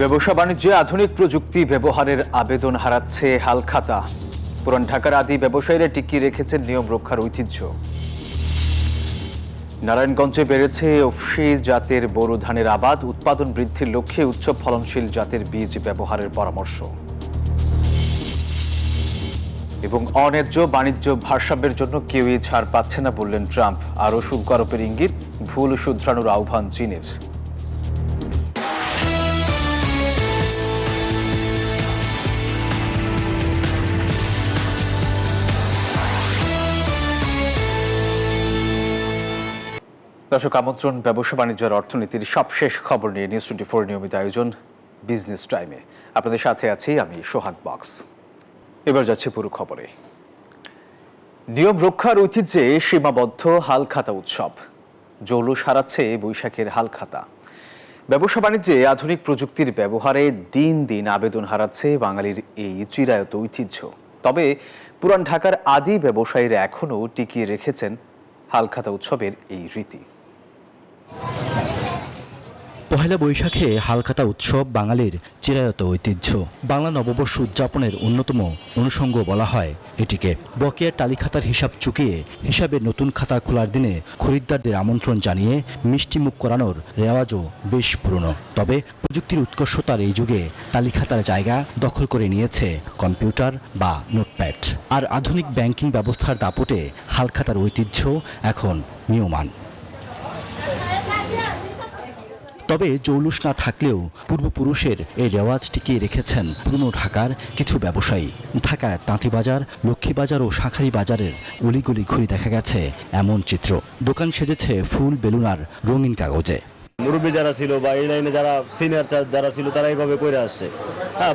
ব্যবসা বাণিজ্যে আধুনিক প্রযুক্তি ব্যবহারের আবেদন হারাচ্ছে হালখাতা। পুরান ঢাকার আদি ব্যবসায়ীরা টিকিয়ে রেখেছেন নিয়ম রক্ষার ঐতিহ্য। নারায়ণগঞ্জে বেড়েছে অফসি জাতের বোরো ধানের আবাদ। উৎপাদন বৃদ্ধির লক্ষ্যে উচ্চ ফলনশীল জাতের বীজ ব্যবহারের পরামর্শ। এবং অন্যায্য বাণিজ্য ভারসাম্যের জন্য কেউই ছাড় পাচ্ছে না বললেন ট্রাম্প। আরও শুল্ক আরোপের ইঙ্গিত, ভুল শুধরানোর আহ্বান চীনের। দর্শক, আমন্ত্রণ ব্যবসা বাণিজ্যের অর্থনীতির সবশেষ খবর নিয়ে নিউজ 24 নিয়মিত আয়োজন বিজনেস টাইমে। আপনাদের সাথে আছি আমি সোহাগ বক্স। এবার যাচ্ছে পুরো খবরে। নিয়ম রক্ষার ঐতিহ্যে সীমাবদ্ধ হালখাতা উৎসব। জৌলুস হারাচ্ছে বৈশাখের হালখাতা। ব্যবসা বাণিজ্যে আধুনিক প্রযুক্তির ব্যবহারে দিন দিন আবেদন হারাচ্ছে বাঙালির এই চিরায়ত ঐতিহ্য। তবে পুরান ঢাকার আদি ব্যবসায়ীরা এখনও টিকিয়ে রেখেছেন হালখাতা উৎসবের এই রীতি। পহেলা বৈশাখে হালখাতা উৎসব বাঙালির চিরায়ত ঐতিহ্য। বাংলা নববর্ষ উদযাপনের অন্যতম অনুষঙ্গ বলা হয় এটিকে। বকেয়ার টালিখাতার হিসাব চুকিয়ে হিসাবের নতুন খাতা খোলার দিনে খরিদ্দারদের আমন্ত্রণ জানিয়ে মিষ্টি মুখ করানোর রেওয়াজও বেশ পুরনো। তবে প্রযুক্তির উৎকর্ষতার এই যুগে তালিখাতার জায়গা দখল করে নিয়েছে কম্পিউটার বা নোটপ্যাড। আর আধুনিক ব্যাংকিং ব্যবস্থার দাপটে হালখাতার ঐতিহ্য এখন নিয়মান। তবে জৌলুস না থাকলেও পূর্বপুরুষের এই রেওয়াজ টিকিয়ে রেখেছেন পুরনো ঢাকার কিছু ব্যবসায়ী। ঢাকায় তাঁতিবাজার, লক্ষ্মীবাজার ও শাঁখারী বাজারের অলিগলি ঘুরে দেখা গেছে এমন চিত্র। দোকান সেজেছে ফুল, বেলুন আর রঙিন কাগজে। মুরব্বী যারা ছিল বা এই লাইনে যারা সিনিয়র যারা ছিল তারা এইভাবে করে আসছে। হ্যাঁ,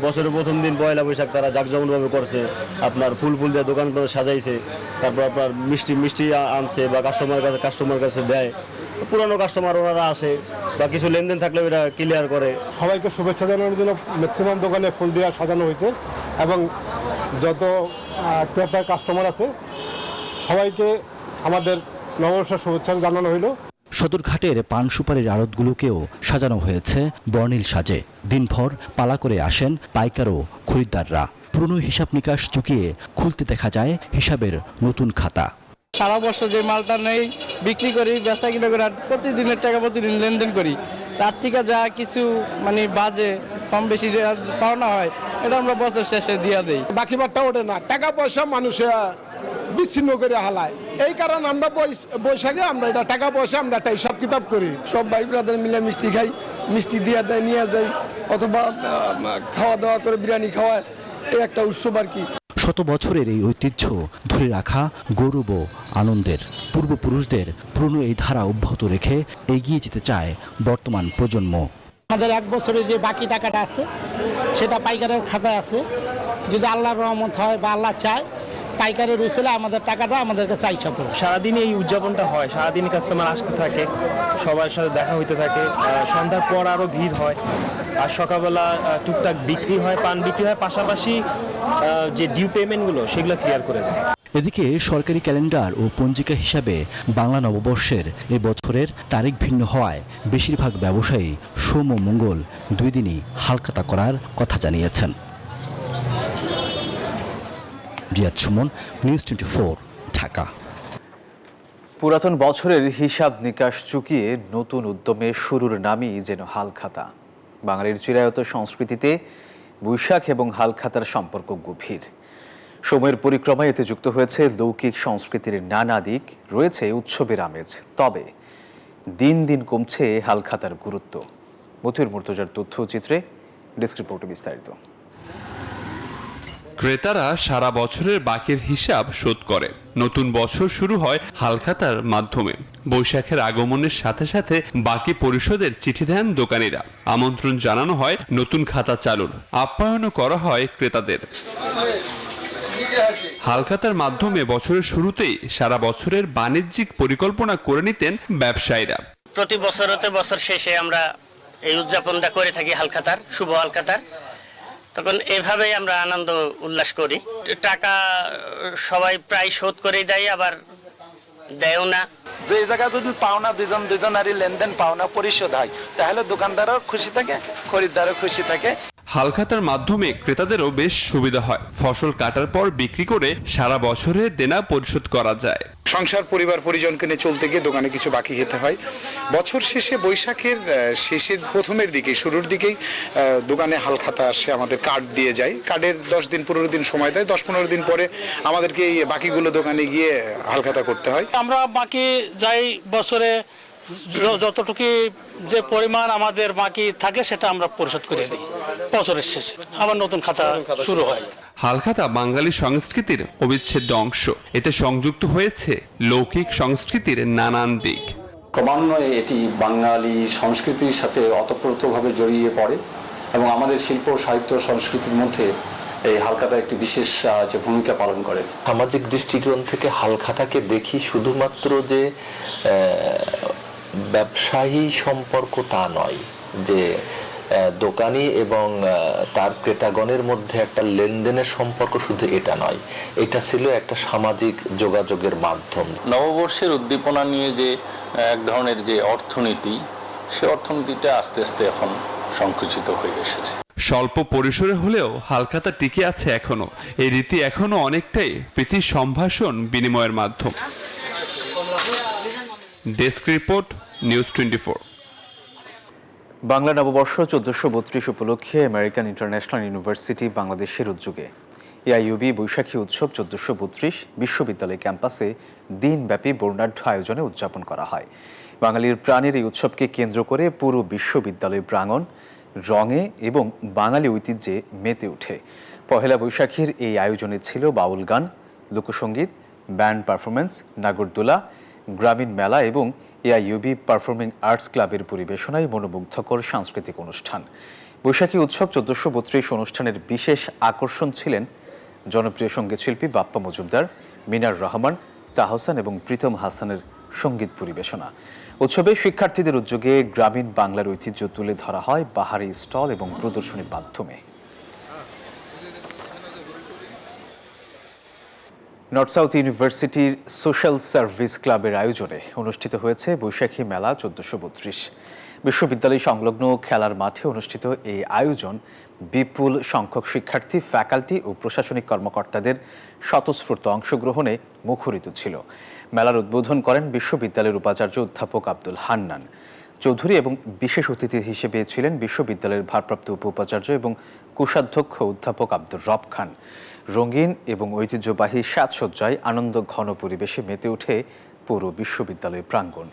বছরের প্রথম দিন পয়লা বৈশাখ তারা জাঁকজমকভাবে করছে। আপনার ফুল দিয়ে দোকান সাজাইছে, তারপর আপনার মিষ্টি আনছে বা কাস্টমার কাছে দেয়। পুরানো কাস্টমার ওনারা আসে বা কিছু লেনদেন থাকলে ওটা ক্লিয়ার করে। সবাইকে শুভেচ্ছা জানানোর জন্য ম্যাক্সিমাম দোকানে ফুল দিয়ে সাজানো হয়েছে এবং যত ক্রেতা কাস্টমার আছে সবাইকে আমাদের নববর্ষের শুভেচ্ছা জানানো হইল। সদরঘাটের পান সুপারির আড়তগুলোকেও সাজানো হয়েছে বর্ণিল সাজে। দিনভর পালা করে আসেন পাইকার ও খরিদ্দাররা। পুরনো হিসাব নিকাশ চুকিয়ে খুলতে দেখা যায় হিসাবের নতুন খাতা। সারা বছর যে মালটা নেই বিক্রি করি, বেচা কিনা করে প্রতিদিনের টাকা প্রতিদিন লেনদেন করি। তার থেকে যা কিছু বাজে কম বেশি পাওনা হয় এটা আমরা বছর শেষে দিয়ে দিই। বাকি বারটা ওঠে না, টাকা পয়সা মানুষে বিচ্ছিন্ন করে হালায়। এই কারণে আমরা বৈশাখে আমরা এটা টাকা পয়সা আমরা একটা হিসাব কিতাব করি। সব ভাই ব্রাদার মিলে মিষ্টি খাই, মিষ্টি দিয়ে দেয় নিয়ে যাই, অথবা খাওয়া দাওয়া করে বিরিয়ানি খাওয়ায়। এই একটা উৎসব আর কি। শত বছরের এই ঐতিহ্য ধরে রাখা গৌরব ও আনন্দের। পূর্বপুরুষদের পুরনো এই ধারা অব্যাহত রেখে এগিয়ে যেতে চায় বর্তমান প্রজন্ম। আমাদের এক বছরে যে বাকি টাকাটা আছে সেটা পাইকারের খাতায় আছে। যদি আল্লাহর রহমত হয় বা আল্লাহ চায়, পাইকারের উচিলে আমাদের টাকাটা আমাদের কাছে আইসা পড়ে। সারাদিন এই উদযাপনটা হয়, সারাদিন কাস্টমার আসতে থাকে, সবার সাথে দেখা হইতে থাকে। সন্ধ্যার পর আরও ভিড় হয়, আর সকালবেলা টুকটাক বিক্রি হয়, পান বিক্রি হয়, পাশাপাশি যে ডিউ পেমেন্টগুলো সেগুলো ক্লিয়ার করে যায়। এদিকে সরকারি ক্যালেন্ডার ও পঞ্জিকা হিসাবে বাংলা নববর্ষের এ বছরের তারিখ ভিন্ন হওয়ায় বেশিরভাগ ব্যবসায়ী সোম ও মঙ্গল দুই দিনই হালখাতা করার কথা জানিয়েছেন। রিয়াদ সুমন, নিউজ 24, ঢাকা। পুরাতন বছরের হিসাব নিকাশ চুকিয়ে নতুন উদ্যমে শুরুর নামই যেন হালখাতা। বাঙালির চিরায়ত সংস্কৃতিতে বৈশাখ এবং হালখাতার সম্পর্ক গভীর। সময়ের পরিক্রমায় এতে যুক্ত হয়েছে লৌকিক সংস্কৃতির নানা দিক, রয়েছে উৎসবের আমেজ। তবে দিন দিন কমছে হালখাতার গুরুত্ব। মতিউর মুর্তজার তথ্যচিত্রে ডেস্ক রিপোর্টে বিস্তারিত। ক্রেতারা সারা বছরের বাকির হিসাব শোধ করে। নতুন বছর শুরু হয় হালখাতার মাধ্যমে। বৈশাখের আগমনের সাথে সাথে বাকি পরিশোধের চিঠি দেন দোকানিরা। আমন্ত্রণ জানানো হয় নতুন খাতা চালুর, আপ্যায়নও করা হয় ক্রেতাদের। হালখাতার মাধ্যমে বছরের শুরুতেই সারা বছরের বাণিজ্যিক পরিকল্পনা করে নিতেন ব্যবসায়ীরা। প্রতি বছর হতে বছর শেষে আমরা এই উদযাপনটা করে থাকি হালখাতার, শুভ হালখাতার। তখন এভাবেই আমরা আনন্দ উল্লাস করি। টাকা সবাই প্রায় শোধ করেই দেয়, আবার দেয়ও না। যে এই জায়গায় যদি পাওনা দুজনারই লেনদেন পাওনা পরিশোধ হয় তাহলে দোকানদারও খুশি থাকে, খরিদ্দারও খুশি থাকে। হালখাতার মাধ্যমে ক্রেতাদেরও বেশ সুবিধা হয়। ফসল কাটার পর বিক্রি করে সারা বছরের দেনা পরিশোধ করা যায়। সংসার পরিবার পরিজনকে নিয়ে চলতে গিয়ে দোকানে কিছু বাকি খেতে হয়। বছর শেষে বৈশাখের শেষের প্রথমের দিকে শুরুর দিকেই দোকানে হালখাতা আসে, আমাদের কার্ড দিয়ে যায়। কার্ডের 10 দিন 15 দিন সময় দেয়, 10-15 দিন পরে আমাদেরকে এই বাকিগুলো দোকানে গিয়ে হালখাতা করতে হয়। আমরা বাকি যাই বছরে যতটুকু যে পরিমাণ আমাদের বাকি থাকে সেটা আমরা পরিশোধ করে দিই বছরের শেষে, আবার নতুন খাতা শুরু হয়। হালখাতা বাঙালি সংস্কৃতির অবিচ্ছেদ্য অংশ। এতে সংযুক্ত হয়েছে লৌকিক সংস্কৃতির নানান দিক। ক্রমান্বয়ে এটি বাঙালি সংস্কৃতির সাথে ওতপ্রোতভাবে জড়িয়ে পড়ে এবং আমাদের শিল্প সাহিত্য সংস্কৃতির মধ্যে এই হালখাতা একটি বিশেষ ভূমিকা পালন করে। সামাজিক দৃষ্টিকোণ থেকে হালখাতাকে দেখি শুধুমাত্র যে ব্যবসায়ী সম্পর্ক তা নয়, যে দোকানি এবং তার ক্রেতাগণের মধ্যে একটা লেনদেনের সম্পর্ক শুধু এটা নয়, এটা ছিল একটা সামাজিক যোগাযোগের মাধ্যম। নববর্ষের উদ্দীপনা নিয়ে যে এক ধরনের যে অর্থনীতি, সে অর্থনীতিটা আস্তে আস্তে এখন সংকুচিত হয়ে এসেছে। স্বল্প পরিসরে হলেও হালখাতা টিকে আছে এখনো। এই রীতি এখনো অনেকটাই প্রীতি সম্ভাষণ বিনিময়ের মাধ্যম। Desk report, news 24। বাংলা নববর্ষ 1432 উপলক্ষে আমেরিকান ইন্টারন্যাশনাল ইউনিভার্সিটি বাংলাদেশের উদ্যোগে এআইইউবি বৈশাখী উৎসব 1432 বিশ্ববিদ্যালয় ক্যাম্পাসে দিনব্যাপী বর্ণাঢ্য আয়োজনে উদযাপন করা হয়। বাঙালির প্রাণের এই উৎসবকে কেন্দ্র করে পুরো বিশ্ববিদ্যালয় প্রাঙ্গণ রঙে এবং বাঙালি ঐতিহ্যে মেতে ওঠে। পহেলা বৈশাখীর এই আয়োজনে ছিল বাউল গান, লোকসঙ্গীত, ব্যান্ড পারফরমেন্স, নাগরদোলা, গ্রামীণ মেলা এবং এআইইউবি পারফর্মিং আর্টস ক্লাবের পরিবেশনায় মনোমুগ্ধকর সাংস্কৃতিক অনুষ্ঠান। বৈশাখী উৎসব 1432 অনুষ্ঠানের বিশেষ আকর্ষণ ছিলেন জনপ্রিয় সঙ্গীতশিল্পী বাপ্পা মজুমদার, মিনার রহমান, তাহসান এবং প্রীতম হাসানের সঙ্গীত পরিবেশনা। উৎসবে শিক্ষার্থীদের উদ্যোগে গ্রামীণ বাংলার ঐতিহ্য তুলে ধরা হয় বাহারি স্টল এবং প্রদর্শনীর মাধ্যমে। নর্থ সাউথ ইউনিভার্সিটির সোশ্যাল সার্ভিস ক্লাবের আয়োজনে অনুষ্ঠিত হয়েছে বৈশাখী মেলা 1432। বিশ্ববিদ্যালয় সংলগ্ন খেলার মাঠে অনুষ্ঠিত এই আয়োজন বিপুল সংখ্যক শিক্ষার্থী, ফ্যাকাল্টি ও প্রশাসনিক কর্মকর্তাদের স্বতঃস্ফূর্ত অংশগ্রহণে মুখরিত ছিল। মেলার উদ্বোধন করেন বিশ্ববিদ্যালয়ের উপাচার্য অধ্যাপক আব্দুল হান্নান চৌধুরী এবং বিশেষ অতিথি হিসেবে ছিলেন বিশ্ববিদ্যালয়ের ভারপ্রাপ্ত উপ-উপাচার্য এবং কোষাধ্যক্ষ অধ্যাপক আব্দুর রব খান। রঙিন এবং ঐতিহ্যবাহী সাজসজ্জায় আনন্দ ঘন পরিবেশে মেতে ওঠে পুরো বিশ্ববিদ্যালয় প্রাঙ্গণ।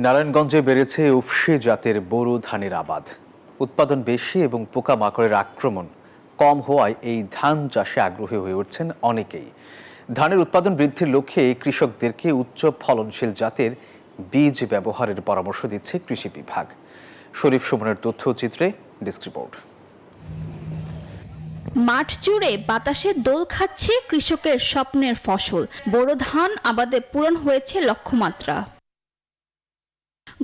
নারায়ণগঞ্জে বেড়েছে উফশি জাতের বোরো ধানের আবাদ। উৎপাদন বেশি এবং পোকামাকড়ের আক্রমণ কম হওয়ায় এই ধান চাষে আগ্রহী হয়ে উঠছেন অনেকেই। ধানের উৎপাদন বৃদ্ধির লক্ষ্যে কৃষকদেরকে উচ্চ ফলনশীল জাতের বীজ ব্যবহারের পরামর্শ দিচ্ছে কৃষি বিভাগ। শরীফ সুমনের তথ্যচিত্রে ডেস্ক রিপোর্ট। মাঠ জুড়ে বাতাসে দোল খাচ্ছে কৃষকের স্বপ্নের ফসল। বোরো ধান আবাদে পূরণ হয়েছে লক্ষ্যমাত্রা।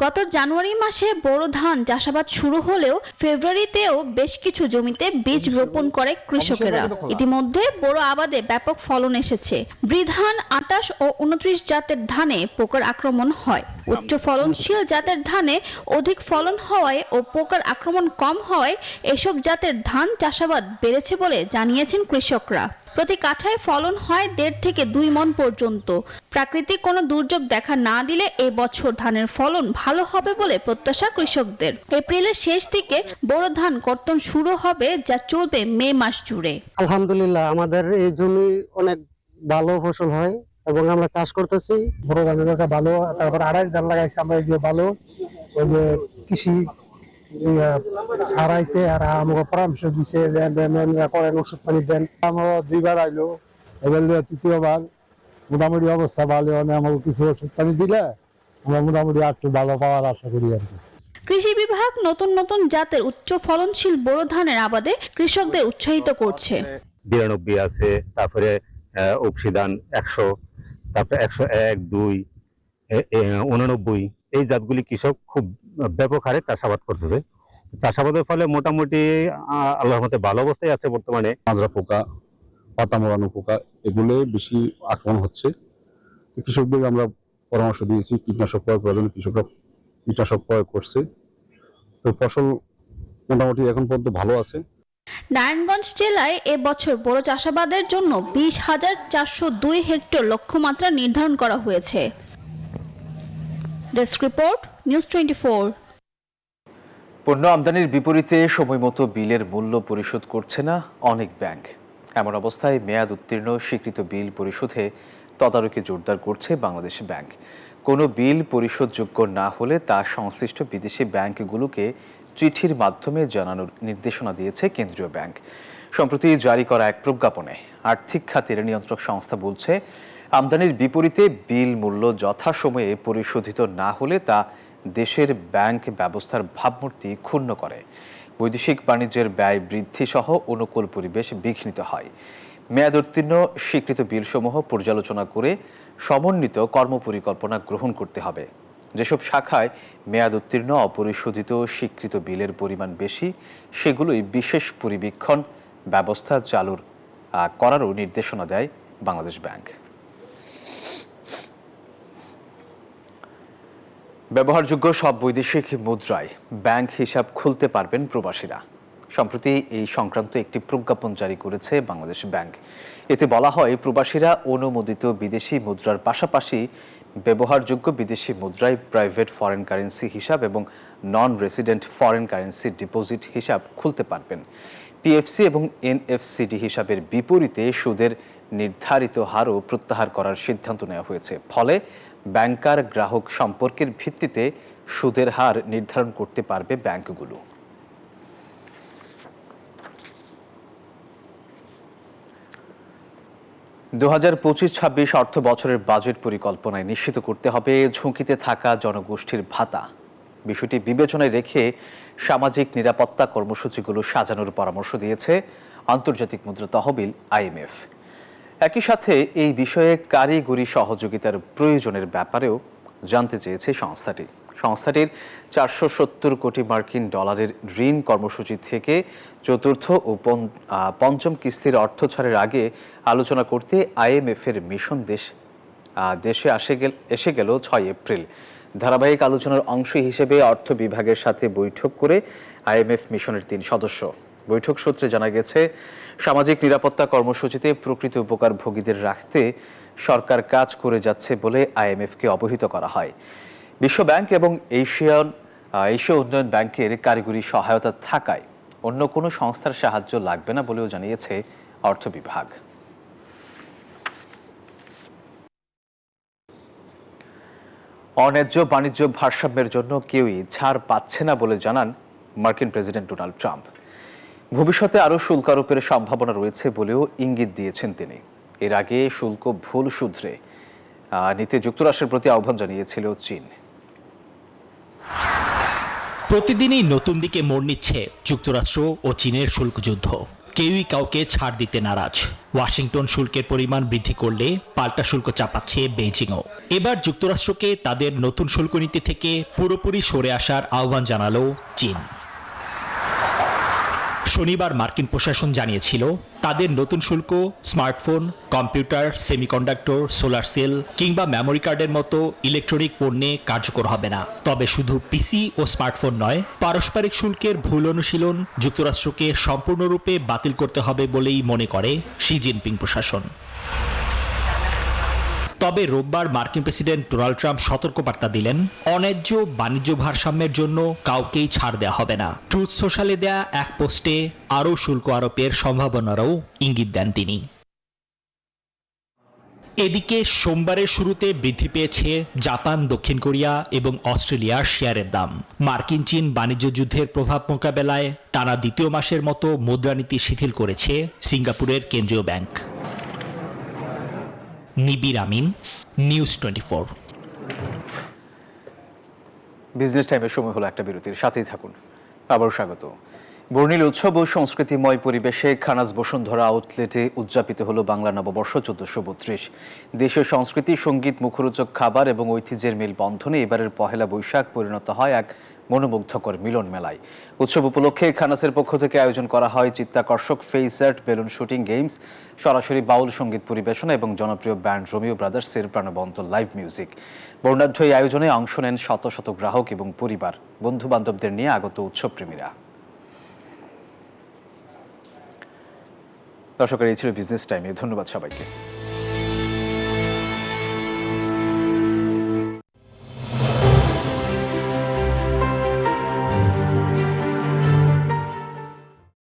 গত জানুয়ারি মাসে বোরো ধান চাষাবাদ শুরু হলেও ফেব্রুয়ারিতেও বেশ কিছু জমিতে বীজ রোপণ করে কৃষকেরা। ইতিমধ্যে বোরো আবাদে ব্যাপক ফলন এসেছে। বৃধান 28 ও 29 জাতের ধানে পোকার আক্রমণ হয়। উচ্চ ফলনশীল জাতের ধানে অধিক ফলন হওয়ায় ও পোকার আক্রমণ কম হওয়ায় এসব জাতের ধান চাষাবাদ বেড়েছে বলে জানিয়েছেন কৃষকরা। প্রতি কাঠায় ফলন হয় 1.5 থেকে 2 মণ পর্যন্ত। প্রাকৃতিক কোনো দুর্যোগ দেখা না দিলে এই বছর ধানের ফলন ভালো হবে বলে প্রত্যাশা কৃষকদের। এপ্রিলের শেষ দিকে বোরো ধান কর্তন শুরু হবে, যা চলবে মে মাস জুড়ে। আলহামদুলিল্লাহ আমাদের এই জমি অনেক ভালো ফসল হয় এবং আমরা চাষ করতেছি। বোরো ধানের একটা ভালো, তারপর 28 ধান লাগাইছি আমরা, এই যে ভালো ওই যে কৃষি সারাইছে আর আমাকে পরামর্শ দিছে করেন, ওষুধ পানি দেন। আমরা 2বার আইলো, এবার 3য়বার মোটামুটি অবস্থা ভালো, আমাকে কিছু ওষুধ পানি দিলে আমরা মোটামুটি একটু ভালো পাওয়ার আশা করি আর কি। কৃষি বিভাগ নতুন নতুন জাতের উচ্চ ফলনশীল বোরো ধানের আবাদে কৃষকদের উৎসাহিত করছে। 92 আছে, তারপরে উফশি ধান 100, তারপরে 101, 2, 89 এই জাতগুলি কৃষক খুব ব্যাপক হারে চাষাবাদ করতেছে। চাষাবাদের ফলে মোটামুটি আল্লাহর মতে ভালো অবস্থায় আছে বর্তমানে। মাজরা পোকা, পাতা মোড়ানো পোকা এগুলো বেশি আক্রমণ হচ্ছে। কৃষকদের আমরা পরামর্শ দিয়েছি কীটনাশক প্রয়োগ করার জন্য, কৃষকরা কীটনাশক প্রয়োগ করছে। তো ফসল মোটামুটি এখন পর্যন্ত ভালো আছে। নারায়ণগঞ্জ জেলায় এবছর বোরো চাষাবাদের জন্য 20,402 হেক্টর লক্ষ্যমাত্রা নির্ধারণ করা হয়েছে। Desk report, news 24। পণ্য আমদানির বিপরীতে সময়মতো বিলের মূল্য পরিশোধ করছে না অনেক ব্যাংক। এমন অবস্থায় মেয়াদ উত্তীর্ণ স্বীকৃত বিল পরিশোধে তদারকি জোরদার করছে বাংলাদেশ ব্যাংক। কোনো বিল পরিশোধযোগ্য না হলে তা সংশ্লিষ্ট বিদেশি ব্যাংকগুলোকে চিঠির মাধ্যমে জানানোর নির্দেশনা দিয়েছে কেন্দ্রীয় ব্যাংক। সম্প্রতি জারি করা এক প্রজ্ঞাপনে আর্থিক খাতের নিয়ন্ত্রক সংস্থা বলছে, আমদানির বিপরীতে বিল মূল্য যথাসময়ে পরিশোধিত না হলে তা দেশের ব্যাংক ব্যবস্থার ভাবমূর্তি ক্ষুণ্ণ করে, বৈদেশিক বাণিজ্যের ব্যয় বৃদ্ধি সহ অনুকূল পরিবেশ বিঘ্নিত হয়। মেয়াদ উত্তীর্ণ স্বীকৃত বিলসমূহ পর্যালোচনা করে সমন্বিত কর্মপরিকল্পনা গ্রহণ করতে হবে। যেসব শাখায় মেয়াদ উত্তীর্ণ অপরিশোধিত স্বীকৃত বিলের পরিমাণ বেশি, সেগুলোই বিশেষ পরিবীক্ষণ ব্যবস্থা চালু করারও নির্দেশনা দেয় বাংলাদেশ ব্যাংক। ব্যবহারযোগ্য সব বৈদেশিক মুদ্রায় ব্যাংক হিসাব খুলতে পারবেন প্রবাসীরা। সম্প্রতি এই সংক্রান্ত একটি প্রজ্ঞাপন জারি করেছে বাংলাদেশ ব্যাংক। এতে বলা হয়, প্রবাসীরা অনুমোদিত বিদেশি মুদ্রার পাশাপাশি ব্যবহারযোগ্য বিদেশি মুদ্রায় প্রাইভেট ফরেন কারেন্সি হিসাব এবং non resident foreign currency deposit হিসাব খুলতে পারবেন। পিএফসি এবং এনএফসিডি হিসাবের বিপরীতে সুদের নির্ধারিত হারও প্রত্যাহার করার সিদ্ধান্ত নেওয়া হয়েছে। ফলে ব্যাংকার গ্রাহক সম্পর্কের ভিত্তিতে সুদের হার নির্ধারণ করতে পারবে ব্যাংকগুলো। দু 2025-26 অর্থ বছরের বাজেট পরিকল্পনায় নিশ্চিত করতে হবে ঝুঁকিতে থাকা জনগোষ্ঠীর ভাতা। বিষয়টি বিবেচনায় রেখে সামাজিক নিরাপত্তা কর্মসূচিগুলো সাজানোর পরামর্শ দিয়েছে আন্তর্জাতিক মুদ্রা তহবিল IMF। একই সাথে এই বিষয়ে কারিগরি সহযোগিতার প্রয়োজনের ব্যাপারেও জানতে চেয়েছে সংস্থাটির 470 কোটি মার্কিন ডলারের ঋণ কর্মসূচি থেকে চতুর্থ ও পঞ্চম কিস্তির অর্থ ছাড়ের আগে আলোচনা করতে IMF-এর মিশন দেশে এসে গেল 6 এপ্রিল। ধারাবাহিক আলোচনার অংশ হিসেবে অর্থ বিভাগের সাথে বৈঠক করে IMF মিশনের 3 সদস্য। বৈঠক সূত্রে জানা গেছে, সামাজিক নিরাপত্তা কর্মসূচিতে প্রকৃত উপকারভোগীদের রাখতে সরকার কাজ করে যাচ্ছে বলে IMF-কে অবহিত করা হয়। বিশ্ব ব্যাংক এবং এশিয়া উন্নয়ন ব্যাংকের কারিগরি সহায়তা থাকায় অন্য কোনো সংস্থার সাহায্য লাগবে না বলেও জানিয়েছে অর্থ বিভাগ। অন্যায্য বাণিজ্য ভারসাম্যের জন্য কেউই ছাড় পাচ্ছে না বলে জানান মার্কিন প্রেসিডেন্ট ডোনাল্ড ট্রাম্প। ভবিষ্যতে আরও শুল্ক আরোপের সম্ভাবনা রয়েছে বলেও ইঙ্গিত দিয়েছেন তিনি। এর আগে শুল্ক ভুল শুধরে নিতে যুক্তরাষ্ট্রের প্রতি আহ্বান জানিয়েছিল চীন। প্রতিদিনই নতুন দিকে মোড় নিচ্ছে যুক্তরাষ্ট্র ও চীনের শুল্ক যুদ্ধ। কেউই কাউকে ছাড় দিতে নারাজ। ওয়াশিংটন শুল্কের পরিমাণ বৃদ্ধি করলে পাল্টা শুল্ক চাপাচ্ছে বেইজিংও। এবার যুক্তরাষ্ট্রকে তাদের নতুন শুল্ক নীতি থেকে পুরোপুরি সরে আসার আহ্বান জানালো চীন। শনিবার মার্কিন প্রশাসন জানিয়েছিল, তাদের নতুন শুল্ক smartphone, computer, semiconductor, solar cell কিংবা মেমোরি কার্ডের মতো ইলেকট্রনিক পণ্যে কার্যকর হবে না। তবে শুধু পিসি ও স্মার্টফোন নয়, পারস্পরিক শুল্কের ভুল অনুশীলন যুক্তরাষ্ট্রকে সম্পূর্ণরূপে বাতিল করতে হবে বলেই মনে করে শি জিনপিং প্রশাসন। তবে রোববার মার্কিন প্রেসিডেন্ট ডোনাল্ড ট্রাম্প সতর্কবার্তা দিলেন, অন্যায্য বাণিজ্য ভারসাম্যের জন্য কাউকেই ছাড় দেওয়া হবে না। ট্রুথ সোশ্যালে দেয়া এক পোস্টে আরও শুল্ক আরোপের সম্ভাবনারও ইঙ্গিত দেন তিনি। এদিকে সোমবারের শুরুতে বৃদ্ধি পেয়েছে জাপান, দক্ষিণ কোরিয়া এবং অস্ট্রেলিয়ার শেয়ারের দাম। মার্কিন চীন বাণিজ্য যুদ্ধের প্রভাব মোকাবেলায় টানা দ্বিতীয় মাসের মতো মুদ্রানীতি শিথিল করেছে সিঙ্গাপুরের কেন্দ্রীয় ব্যাংক। নিবির আমিন, নিউজ 24। বিজনেস টাইমের সময় হলো একটা বিরতির, সাথেই থাকুন। আবারও স্বাগত। বর্ণিল উৎসব ও সংস্কৃতিময় পরিবেশে খানাজ বসুন্ধরা আউটলেটে উদযাপিত হলো বাংলা নববর্ষ 1432। দেশের সংস্কৃতি, সঙ্গীত, মুখরোচক খাবার এবং ঐতিহ্যের মেলবন্ধনে এবারের পহেলা বৈশাখ পরিণত হয় এক মনোমুগ্ধকর মিলন মেলায়। উৎসব উপলক্ষে খানাসের পক্ষ থেকে আয়োজন করা হয় চিত্তাকর্ষক face art, balloon shooting, games, সরাসরি বাউল সঙ্গীত পরিবেশনা এবং জনপ্রিয় ব্যান্ড রোমিও ব্রাদার্সের প্রাণবন্ত লাইভ মিউজিক। বর্ণাঢ্য এই আয়োজনে অংশ নেন শত শত গ্রাহক এবং পরিবার, বন্ধু বান্ধবদের নিয়ে আগত উৎসবপ্রেমীরা। দর্শকের এই ছিল বিজনেস টাইমে। ধন্যবাদ সবাইকে।